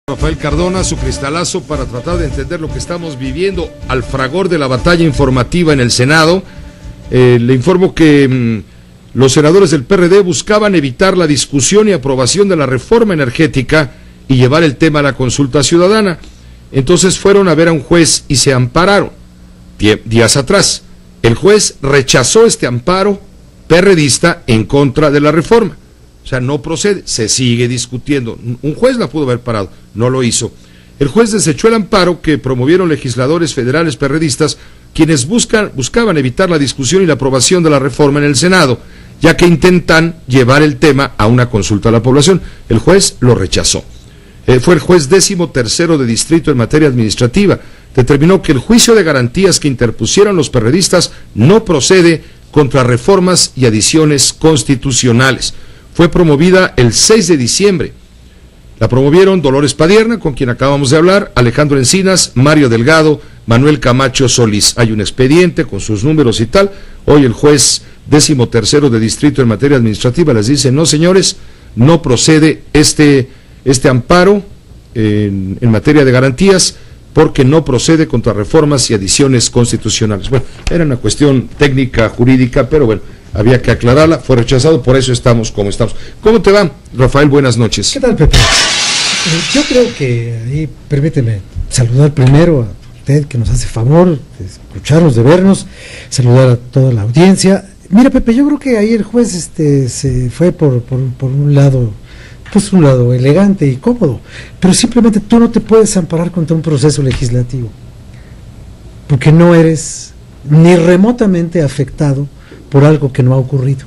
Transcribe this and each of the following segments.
Rafael Cardona, su cristalazo para tratar de entender lo que estamos viviendo al fragor de la batalla informativa en el Senado. Le informo que los senadores del PRD buscaban evitar la discusión y aprobación de la reforma energética y llevar el tema a la consulta ciudadana. Entonces fueron a ver a un juez y se ampararon. Días atrás, el juez rechazó este amparo PRDista en contra de la reforma. O sea, no procede, se sigue discutiendo. Un juez la pudo haber parado, no lo hizo. El juez desechó el amparo que promovieron legisladores federales perredistas, quienes buscaban evitar la discusión y la aprobación de la reforma en el Senado, ya que intentan llevar el tema a una consulta a la población. El juez lo rechazó. Fue el juez 13º de distrito en materia administrativa. Determinó que el juicio de garantías que interpusieron los perredistas no procede contra reformas y adiciones constitucionales. Fue promovida el 6 de diciembre. La promovieron Dolores Padierna, con quien acabamos de hablar, Alejandro Encinas, Mario Delgado, Manuel Camacho Solís. Hay un expediente con sus números y tal. Hoy el juez 13º de distrito en materia administrativa les dice: no, señores, no procede este amparo en materia de garantías, porque no procede contra reformas y adiciones constitucionales. Bueno, era una cuestión técnica, jurídica, pero bueno, había que aclararla, fue rechazado, por eso estamos como estamos. ¿Cómo te va, Rafael? Buenas noches. ¿Qué tal, Pepe? Yo creo que ahí, permíteme saludar primero a usted, que nos hace favor de escucharnos, de vernos, saludar a toda la audiencia. Mira, Pepe, yo creo que ahí el juez se fue por un lado, pues un lado elegante y cómodo, pero simplemente tú no te puedes amparar contra un proceso legislativo, porque no eres ni remotamente afectado por algo que no ha ocurrido.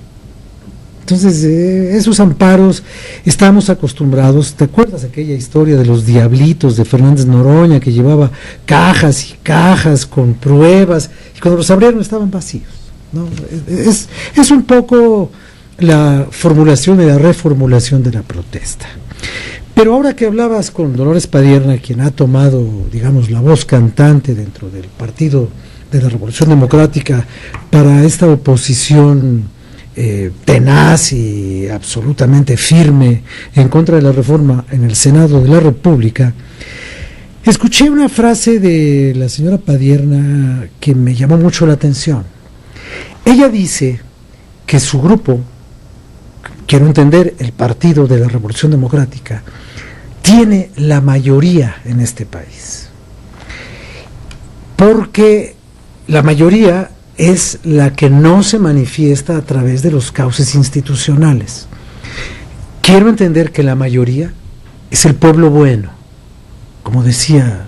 Entonces, esos amparos, estamos acostumbrados. ¿Te acuerdas aquella historia de los diablitos de Fernández Noroña, que llevaba cajas y cajas con pruebas, y cuando los abrieron estaban vacíos, ¿no? Es un poco la formulación y la reformulación de la protesta. Pero ahora que hablabas con Dolores Padierna, quien ha tomado, digamos, la voz cantante dentro del Partido de la Revolución Democrática para esta oposición tenaz y absolutamente firme en contra de la reforma en el Senado de la República, escuché una frase de la señora Padierna que me llamó mucho la atención. Ella dice que su grupo, quiero entender, el Partido de la Revolución Democrática, tiene la mayoría en este país, porque la mayoría es la que no se manifiesta a través de los cauces institucionales. Quiero entender que la mayoría es el pueblo bueno, como decía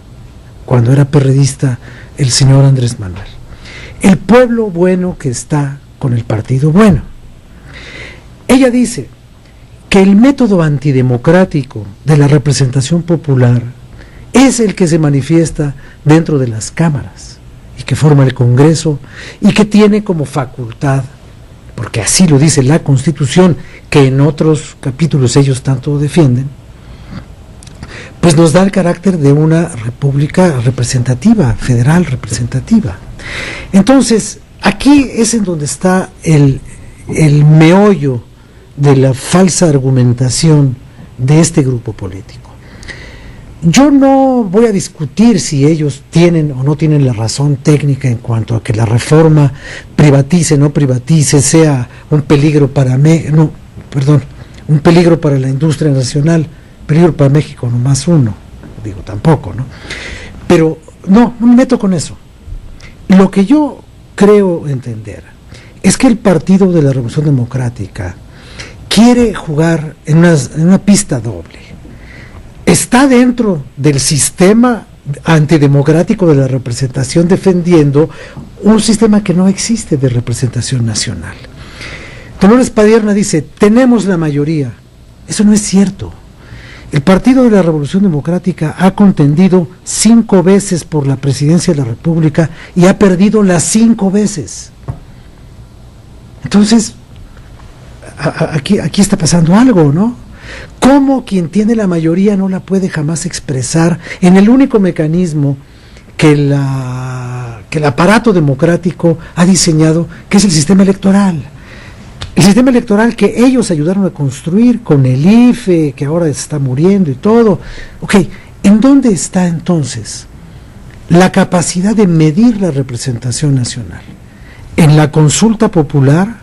cuando era perredista el señor Andrés Manuel. El pueblo bueno que está con el partido bueno. Ella dice que el método antidemocrático de la representación popular es el que se manifiesta dentro de las cámaras, y que forma el Congreso, y que tiene como facultad, porque así lo dice la Constitución, que en otros capítulos ellos tanto defienden, pues nos da el carácter de una república representativa, federal representativa. Entonces, aquí es en donde está el meollo de la falsa argumentación de este grupo político. Yo no voy a discutir si ellos tienen o no tienen la razón técnica en cuanto a que la reforma privatice, no privatice, sea un peligro para un peligro para la industria nacional, peligro para México, no más uno, digo tampoco, ¿no? Pero no me meto con eso. Lo que yo creo entender es que el Partido de la Revolución Democrática quiere jugar en una pista doble. Está dentro del sistema antidemocrático de la representación, defendiendo un sistema que no existe de representación nacional. Dolores Padierna dice: tenemos la mayoría. Eso no es cierto. El Partido de la Revolución Democrática ha contendido 5 veces por la presidencia de la República y ha perdido las 5 veces. Entonces, aquí está pasando algo, ¿no? ¿Cómo quien tiene la mayoría no la puede jamás expresar en el único mecanismo que el aparato democrático ha diseñado, que es el sistema electoral? El sistema electoral que ellos ayudaron a construir con el IFE, que ahora está muriendo y todo. Ok, ¿en dónde está entonces la capacidad de medir la representación nacional? En la consulta popular,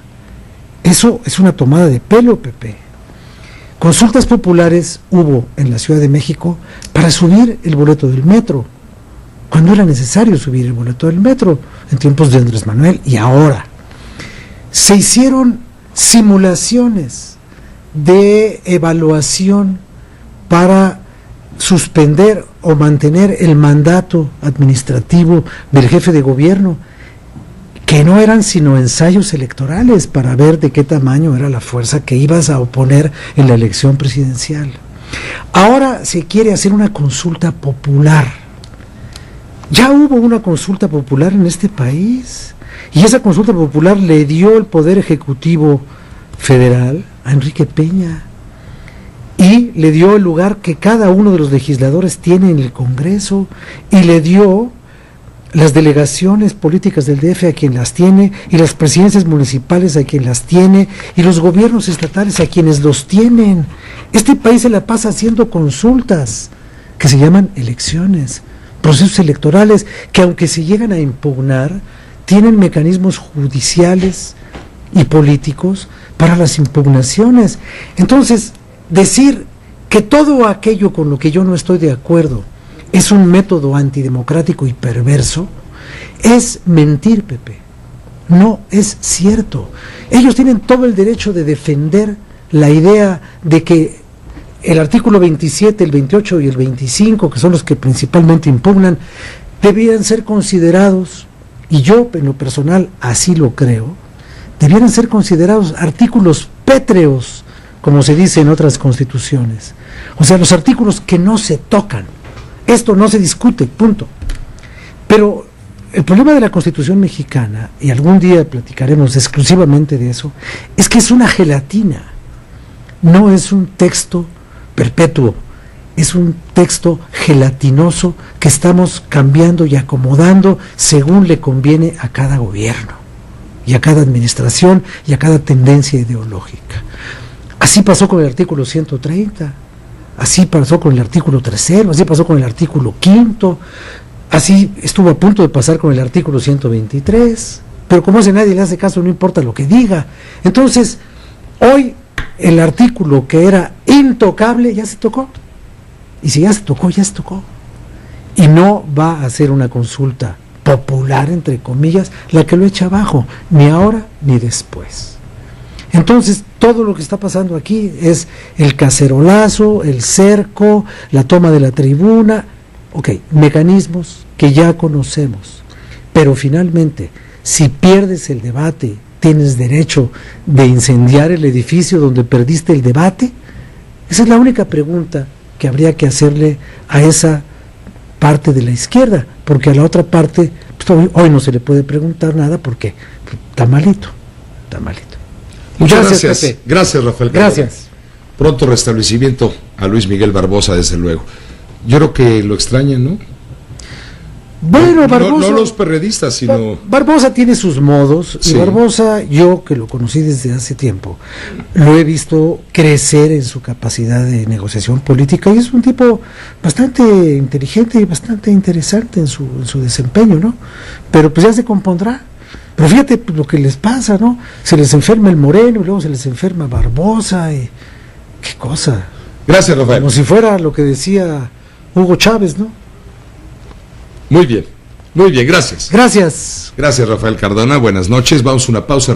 eso es una tomada de pelo, Pepe. Consultas populares hubo en la Ciudad de México para subir el boleto del metro, cuando era necesario subir el boleto del metro, en tiempos de Andrés Manuel y ahora. Se hicieron simulaciones de evaluación para suspender o mantener el mandato administrativo del jefe de gobierno, que no eran sino ensayos electorales para ver de qué tamaño era la fuerza que ibas a oponer en la elección presidencial. Ahora se quiere hacer una consulta popular. Ya hubo una consulta popular en este país, y esa consulta popular le dio el poder ejecutivo federal a Enrique Peña, y le dio el lugar que cada uno de los legisladores tiene en el Congreso, y le dio las delegaciones políticas del DF a quien las tiene, y las presidencias municipales a quien las tiene, y los gobiernos estatales a quienes los tienen. Este país se la pasa haciendo consultas que se llaman elecciones, procesos electorales, que aunque se llegan a impugnar, tienen mecanismos judiciales y políticos para las impugnaciones. Entonces, decir que todo aquello con lo que yo no estoy de acuerdo es un método antidemocrático y perverso, es mentir, Pepe. No es cierto. Ellos tienen todo el derecho de defender la idea de que el artículo 27, el 28 y el 25, que son los que principalmente impugnan, debían ser considerados, y yo en lo personal así lo creo, debieran ser considerados artículos pétreos, como se dice en otras constituciones. O sea, los artículos que no se tocan. Esto no se discute, punto. Pero el problema de la Constitución mexicana, y algún día platicaremos exclusivamente de eso, es que es una gelatina, no es un texto perpetuo, es un texto gelatinoso que estamos cambiando y acomodando según le conviene a cada gobierno, y a cada administración, y a cada tendencia ideológica. Así pasó con el artículo 130, así pasó con el artículo 3, así pasó con el artículo 5, así estuvo a punto de pasar con el artículo 123, pero como ese nadie le hace caso, no importa lo que diga. Entonces, hoy el artículo que era intocable ya se tocó, y si ya se tocó, ya se tocó, y no va a ser una consulta popular, entre comillas, la que lo echa abajo, ni ahora ni después. Entonces, todo lo que está pasando aquí es el cacerolazo, el cerco, la toma de la tribuna, mecanismos que ya conocemos, pero finalmente, si pierdes el debate, ¿tienes derecho de incendiar el edificio donde perdiste el debate? Esa es la única pregunta que habría que hacerle a esa parte de la izquierda, porque a la otra parte, pues, hoy no se le puede preguntar nada porque está malito, está malito. Muchas gracias, Pepe. Gracias, Rafael. Gracias. Pronto restablecimiento a Luis Miguel Barbosa, desde luego. Yo creo que lo extrañan, ¿no? Bueno, Barbosa, no los perredistas, sino... Barbosa tiene sus modos, sí. Y Barbosa, yo que lo conocí desde hace tiempo, lo he visto crecer en su capacidad de negociación política, y es un tipo bastante inteligente y bastante interesante en su desempeño, ¿no? Pero pues ya se compondrá. Pero fíjate pues, lo que les pasa, ¿no? Se les enferma el Moreno y luego se les enferma Barbosa, y qué cosa. Gracias, Rafael. Como si fuera lo que decía Hugo Chávez, ¿no? Muy bien, gracias. Gracias. Gracias, Rafael Cardona, buenas noches, vamos a una pausa.